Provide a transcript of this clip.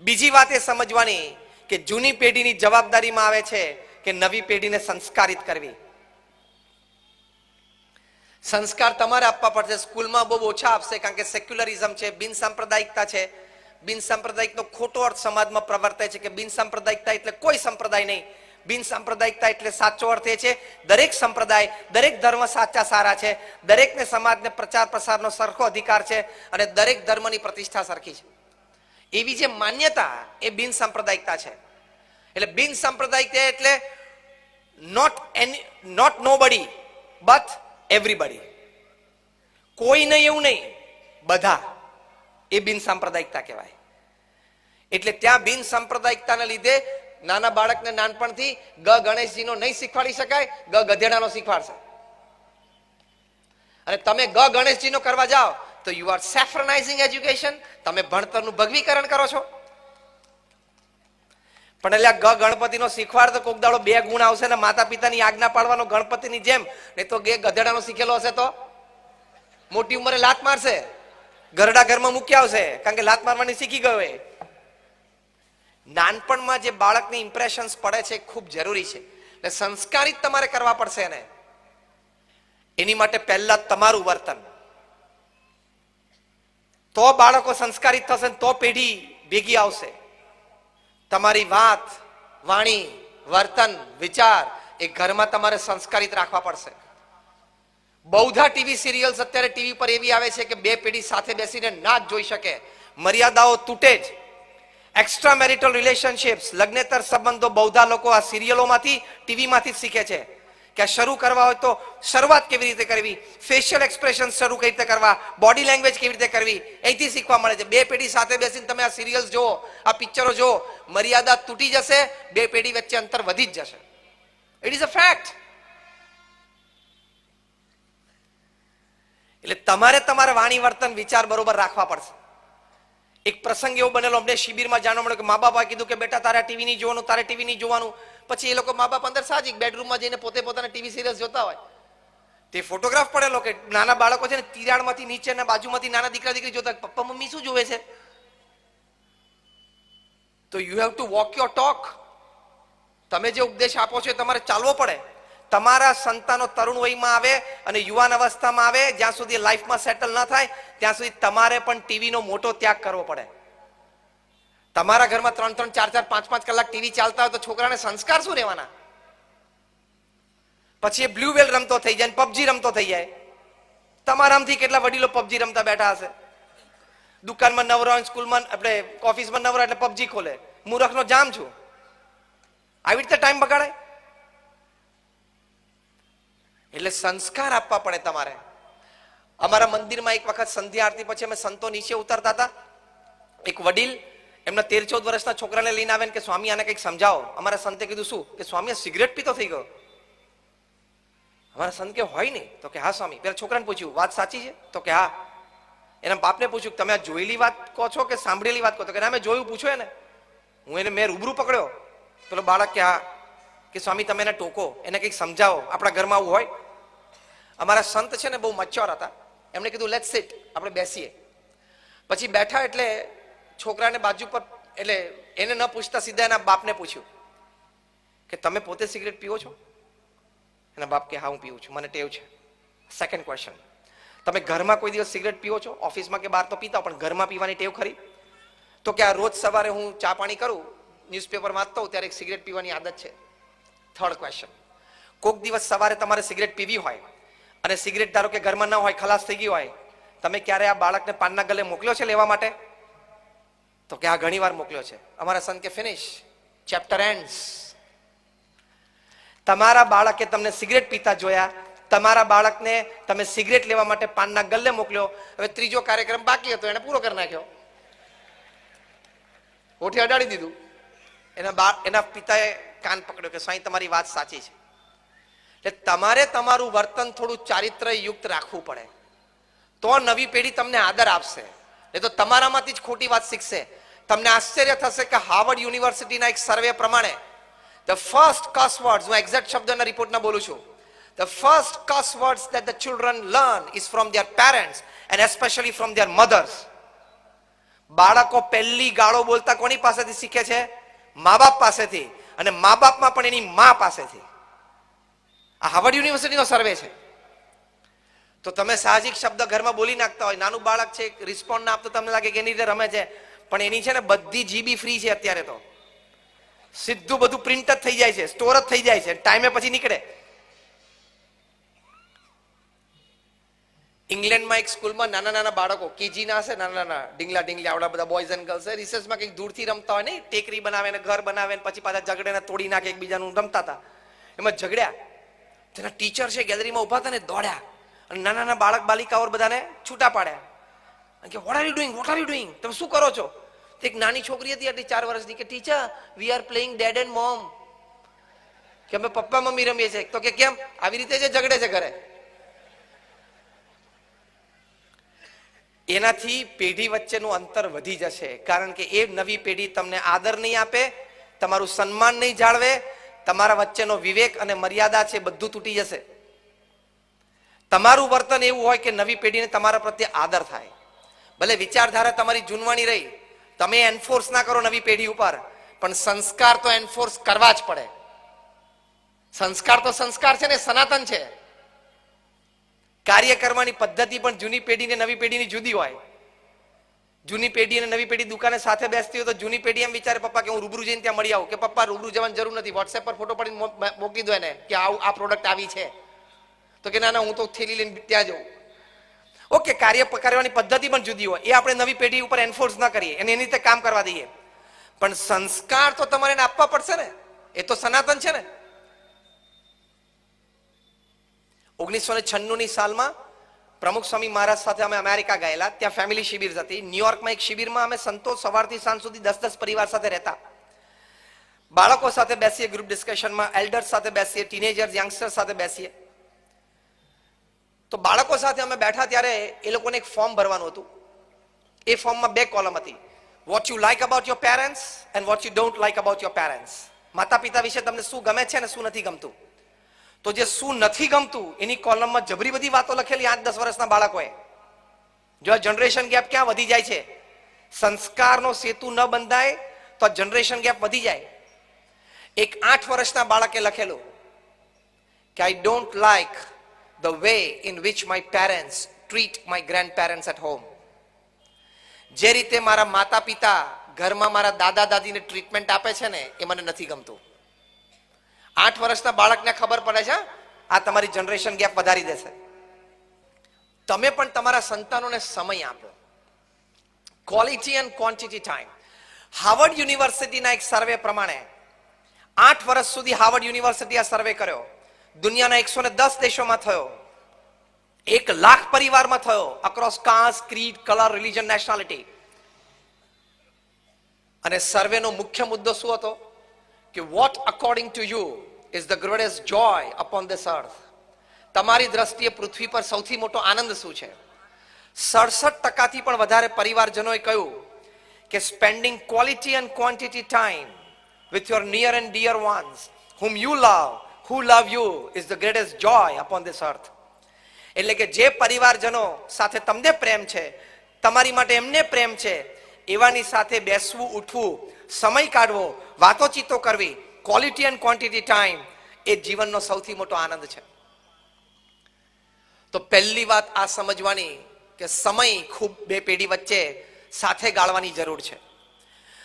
બીજી વાત એ સમજવાની કે જૂની પેઢીની જવાબદારીમાં આવે છે કે નવી પેઢીને સંસ્કારિત કરવી. સંસ્કાર તમારે આપવા પડશે. સ્કૂલમાં બહુ ઓછા આપશે, કારણ કે સેક્યુલરિઝમ છે, બિન સાંપ્રદાયિકતા છે. બિન સાંપ્રદાયિકનો ખોટો અર્થ સમાજમાં પ્રવર્તે છે કે બિન સાંપ્રદાયિકતા એટલે કોઈ સંપ્રદાય નહીં. બિન સાંપ્રદાયિકતા એટલે સાચો અર્થ એ છે દરેક સંપ્રદાય, દરેક ધર્મ સાચા સારા છે, દરેકને સમાજને પ્રચાર પ્રસારનો સરખો અધિકાર છે અને દરેક ધર્મની પ્રતિષ્ઠા સરખી છે. એવી જે માન્યતા એ બિન સાંપ્રદાયિકતા છે. એટલે બિન સાંપ્રદાયિકતા એટલે નોટ નોબડી બટ એવરીબડી. કોઈ નહીં એવું નહીં, બધા. એ બિન સાંપ્રદાયિકતા કહેવાય. એટલે ત્યાં બિન સાંપ્રદાયિકતાને લીધે નાના બાળકને નાનપણથી ગણેશજીનો નહીં શીખવાડી શકાય, ગધેડાનો શીખવાડશે. અને તમે ગણેશજીનો કરવા જાઓ તો યુ આર સેફ્રનાઇઝિંગ એજ્યુકેશન. તમે ભણતરનું ભગવીકરણ કરો છો. પણ એટલે ગણપતિનો શીખવાડ તો કોક દાડો 2 ગુણ આવશે ને માતા પિતાની આજ્ઞા પાડવાનો ગણપતિની જેમ. નહીં તો ગધેડાનો શીખેલો હશે તો મોટી ઉંમરે લાત મારશે, ઘરડા ઘરમાં મૂકી આવશે, કારણ કે લાત મારવાની શીખી ગયો. એ નાનપણમાં જે બાળકની ઇમ્પ્રેશન્સ પડે છે ખૂબ જરૂરી છે. એટલે સંસ્કારિત તમારે કરવા પડશે એને. એની માટે પહેલા તમારું વર્તન, તો બાળકો સંસ્કારિત થશે, તો પેઢી ભેગી આવશે. તમારી વાત, વાણી, વર્તન, વિચાર એ ઘરમાં તમારે સંસ્કારિત રાખવા પડશે. બહુધા ટીવી સિરિયલ્સ અત્યારે ટીવી પર એવી આવે છે કે 2 પેઢી સાથે બેસીને ના જ જોઈ શકે. મર્યાદાઓ તૂટે જ. એક્સ્ટ્રા મેરિટલ રિલેશનશિપ્સ, લગ્નેતર સંબંધો બહુધા લોકો આ સિરિયલોમાંથી, ટીવીમાંથી જ શીખે છે કે આ શરૂ કરવા હોય તો શરૂઆત કેવી રીતે કરવી, ફેશિયલ એક્સપ્રેશન શરૂ કઈ રીતે કરવા, બોડી લેંગ્વેજ કેવી રીતે કરવી, અહીંથી શીખવા મળે છે. 2 પેઢી સાથે બેસીને તમે આ સિરિયલ્સ જુઓ, આ પિક્ચરો જુઓ, મર્યાદા તૂટી જશે, 2 પેઢી વચ્ચે અંતર વધી જ જશે. It is a fact. એટલે તમારે તમારા વાણી, વર્તન, વિચાર બરોબર રાખવા પડશે. એક પ્રસંગ એવો બનેલો, અમને શિબિરમાં જાણવા મળ્યું કે મા બાપા કીધું કે બેટા તારે ટીવી નહીં જોવાનું, તારે ટીવી નહીં જોવાનું. પછી એ લોકો મા બાપ અંદર સાહજિક બેડરૂમમાં જઈને પોતે પોતાના ટીવી સિરિયલ્સ જોતા હોય. તે ફોટોગ્રાફ પડેલો કે નાના બાળકો છે ને તિરાડમાંથી નીચે ને બાજુમાંથી નાના દીકરા દીકરી જોતા, પપ્પા મમ્મી શું જોવે છે? તો you have to walk your talk. તમે જે ઉપદેશ આપો છો એ તમારે ચાલવો પડે. તમારા સંતાનો તરુણ વયમાં આવે અને યુવાન અવસ્થામાં આવે, જ્યાં સુધી લાઈફમાં સેટલ ન થાય ત્યાં સુધી તમારે પણ ટીવીનો મોટો ત્યાગ કરવો પડે. તમારા ઘરમાં 3-3, 4-4, 5-5 કલાક ટીવી ચાલતા હોય તો છોકરાને સંસ્કાર શું રહેવાના? પછી એ બ્લુ વેલ રમતો થઈ જાય, પબજી રમતો થઈ જાય. તમારામાંથી કેટલા વડીલો પબજી રમતા બેઠા હશે? દુકાનમાં નવરા, સ્કૂલમાં આપણે ઓફિસમાં નવરા એટલે પબજી ખોલે. મૂર્ખનો જામ છું. આવી રીતે ટાઈમ બગાડાય? એટલે સંસ્કાર આપવા પડે તમારે. અમારા મંદિરમાં એક વખત સંધ્યા આરતી પછી અમે સંતો નીચે ઉતરતા હતા. એક વડીલ એમના 13-14 વર્ષના છોકરાને લઈને આવે કે સ્વામી આને કંઈક સમજાવો. અમારા સંતે કીધું શું? કે સ્વામી આ સિગરેટ પીતો થઈ ગયો. અમારા સંત કે હોય નહીં. તો કે હા સ્વામી. પેલા છોકરાને પૂછ્યું વાત સાચી છે? તો કે હા. એના બાપને પૂછ્યું તમે આ જોયેલી વાત કહો છો કે સાંભળેલી વાત કહો? તો કે અમે જોયું, પૂછો એને. હું એને મેં રૂબરૂ પકડ્યો. પેલો બાળક કે હા. કે સ્વામી તમે એને ટોકો, એને કંઈક સમજાવો, આપણા ઘરમાં આવું હોય. અમારા સંત છે ને બહુ મચ્યોર હતા. એમણે કીધું લેટ્સ સિટ, આપણે બેસીએ. પછી બેઠા એટલે છોકરાને બાજુ પર, એટલે એને ન પૂછતા સીધા એના બાપને પૂછ્યું કે તમે પોતે સિગરેટ પીવો છો? એના બાપ કે હા હું પીવું છું, મને ટેવ છે. સેકન્ડ ક્વેશ્ચન, તમે ઘરમાં કોઈ દિવસ સિગરેટ પીવો છો? ઓફિસમાં કે બહાર તો પીતા, પણ ઘરમાં પીવાની ટેવ ખરી? તો કે આ રોજ સવારે હું ચા પાણી કરું, ન્યૂઝપેપર વાંચતો હોઉં ત્યારે એક સિગરેટ પીવાની આદત છે. થર્ડ ક્વેશ્ચન, કોઈક દિવસ સવારે તમારે સિગરેટ પીવી હોય અને સિગરેટ ધારો કે ઘરમાં ન હોય, ખલાસ થઈ ગઈ હોય, તમે ક્યારે આ બાળકને પાનના ગલે મોકલ્યો છે લેવા માટે? તો કે આ ઘણી વાર મોકલ્યો છે. અમારા સંત કે ફિનિશ, ચેપ્ટર એન્ડ્સ. તમારા બાળકે તમને સિગરેટ પીતા જોયા, તમારા બાળકને તમે સિગરેટ લેવા માટે પાનના ગલ્લે મોકલ્યો. હવે ત્રીજો કાર્યક્રમ બાકી હતો, એને પૂરો કરી નાખ્યો, હોઠે અડાડી દીધું. એના પિતાએ કાન પકડ્યો કે સાંઈ તમારી વાત સાચી છે. એટલે તમારે તમારું વર્તન થોડું ચારિત્રયુક્ત રાખવું પડે, તો નવી પેઢી તમને આદર આપશે. એ તો તમારામાંથી જ ખોટી વાત શીખશે. તમને આશ્ચર્ય થશે કે હાર્વર્ડ યુનિવર્સિટીના એક સર્વે પ્રમાણે ધ ફર્સ્ટ કસ વર્ડ્સ, હું એક્ઝેક્ટ શબ્દના રિપોર્ટના બોલું છું, the first cuss words that the children learn is from their parents and especially from their mothers. બાળકો પહેલી ગાળો બોલતા કોની પાસેથી શીખે છે? મા બાપ પાસેથી, અને મા બાપમાં પણ એની મા પાસેથી. આ હાર્વર્ડ યુનિવર્સિટીનો સર્વે છે. તો તમે સાહજિક શબ્દ ઘરમાં બોલી નાખતા હોય, નાનું બાળક છે રિસ્પોન્ડ ના આપતો તમને લાગે કે એની રીતે રમે છે, પણ એની છે ને બધી જીબી ફ્રી છે અત્યારે. તો સીધું બધું પ્રિન્ટ જ થઈ જાય છે, સ્ટોર જ થઈ જાય છે, ટાઈમે પછી નીકળે. ઇંગ્લેન્ડમાં એક સ્કૂલમાં નાના નાના બાળકો કેજી ના હશે, નાના નાના ડીંગલા ડીંગલા આવડા બધા બોયઝ એન્ડ ગર્લ્સ રિસેસમાં કંઈક દૂરથી રમતા હોય ને, ટેકરી બનાવે ને ઘર બનાવે ને પછી પાછા ઝઘડે ને તોડી નાખે એકબીજાનું રમતા હતા. એમાં ઝઘડ્યા, તેના ટીચર છે ગેલેરીમાં ઉભા હતા ને દોડ્યા અને નાના નાના બાળક બાલિકાઓ બધાને છૂટા પાડ્યા કે what are you doing, what are you doing, તમે શું કરો છો? એક નાની છોકરી હતી આટલી 4 વર્ષની કે teacher we are playing dad and mom, કે અમે પપ્પા મમ્મી રમીએ છીએ. તો કે કેમ? આવી રીતે જે ઝઘડે છે ઘરે. એનાથી પેઢી વચ્ચેનું અંતર વધી જશે, કારણ કે એ નવી પેઢી તમને આદર નહીં આપે, તમારું સન્માન નહીં જાળવે, તમારા વચ્ચેનો વિવેક અને મર્યાદા છે બધું તૂટી જશે. તમારું વર્તન એવું હોય કે નવી પેઢીને તમારા પ્રત્યે આદર થાય. ભલે વિચારધારા તમારી જૂનવાણી રહી, તમે એન્ફોર્સ ના કરો નવી પેઢી ઉપર, પણ સંસ્કાર તો એન્ફોર્સ કરવા જ પડે. સંસ્કાર તો સંસ્કાર છે ને, સનાતન છે. કાર્ય કરવાની પદ્ધતિ પણ જૂની પેઢી ને નવી પેઢીની જુદી હોય. જૂની પેઢી અને નવી પેઢી દુકાને સાથે બેસતી હોય તો જૂની પેઢી એમ વિચારે પપ્પા કે હું રૂબરૂ જઈને ત્યાં મળી આવું, કે પપ્પા રૂબરૂ જવાની જરૂર નથી, વોટ્સએપ પર ફોટો પાડીને મોકલી દો એને કે આ પ્રોડક્ટ આવી છે. તો કે ના ના હું તો થેલી લઈને ત્યાં જઉં. ઓકે, કાર્ય કરવાની પદ્ધતિ પણ જુદી હોય, એ આપણે નવી પેઢી ઉપર એન્ફોર્સ ના કરીએ અને એની રીતે કામ કરવા દઈએ, પણ સંસ્કાર તો તમારે એને આપવા પડશે ને, એ તો સનાતન છે ને. 1996ની સાલમાં પ્રમુખ સ્વામી મહારાજ સાથે અમે અમેરિકા ગયેલા. ત્યાં ફેમિલી શિબિર હતી. ન્યુયોર્કમાં એક શિબિરમાં અમે સંતો સવારથી સાંજ સુધી 10-10 પરિવાર સાથે રહેતા. બાળકો સાથે બેસીએ ગ્રુપ ડિસ્કશનમાં, એલ્ડર્સ સાથે બેસીએ, ટીનેજર્સ યંગસ્ટર્સ સાથે બેસીએ. તો બાળકો સાથે અમે બેઠા ત્યારે એ લોકોને એક ફોર્મ ભરવાનું હતું. એ ફોર્મમાં 2 કોલમ હતી, what you like about your parents and what you don't like about your parents. માતા પિતા વિશે તમને શું ગમે છે અને શું નથી ગમતું. તો જે શું નથી ગમતું એની કોલમમાં જબરી બધી વાતો લખેલી 8-10 વર્ષના બાળકોએ. જો આ જનરેશન ગેપ ક્યાં વધી જાય છે, સંસ્કારનો સેતુ ન બંધાય તો જનરેશન ગેપ વધી જાય. એક 8 વર્ષના બાળકે લખેલું કે I don't like the way in which my parents treat my grandparents at home. જે રીતે મારા માતા પિતા ઘરમાં મારા દાદા દાદીને ટ્રીટમેન્ટ આપે છે ને, એ મને નથી ગમતું. 8 વર્ષના બાળકને ખબર પડે છે આ તમારી જનરેશન ગેપ વધારી દેશે. તમે પણ તમારા સંતાનોને સમય આપો. Quality and quantity time. Harvard યુનિવર્સિટીના એક સર્વે પ્રમાણે 8 વર્ષ સુધી હાર્વર્ડ યુનિવર્સિટી આ સર્વે કર્યો. દુનિયાના 110 દેશોમાં થયો, 1 લાખ પરિવારમાં થયો, across caste, creed, colour, religion, nationality. અને સર્વેનો મુખ્ય મુદ્દો શું હતો કે what according to you is the greatest joy upon this earth. તમારી દ્રષ્ટિએ પૃથ્વી પર સૌથી મોટો આનંદ શું છે? 67% પણ વધારે પરિવારજનોએ કહ્યું કે spending quality and quantity time with your near and dear ones whom you love, who love you is the greatest joy upon this earth. એટલે કે જે પરિવારજનો સાથે તમને પ્રેમ છે, તમારી માટે એમને પ્રેમ છે, એવાની સાથે બેસવું, ઉઠવું, સમય કાઢવો, વાતોચીતો કરવી, ક્વોલિટી એન્ડ ક્વોન્ટિટી ટાઈમ, એ જીવનનો સૌથી મોટો આનંદ છે. તો પહેલી વાત આ સમજવાની કે સમય ખૂબ 2 પેઢી વચ્ચે સાથે ગાળવાની જરૂર છે.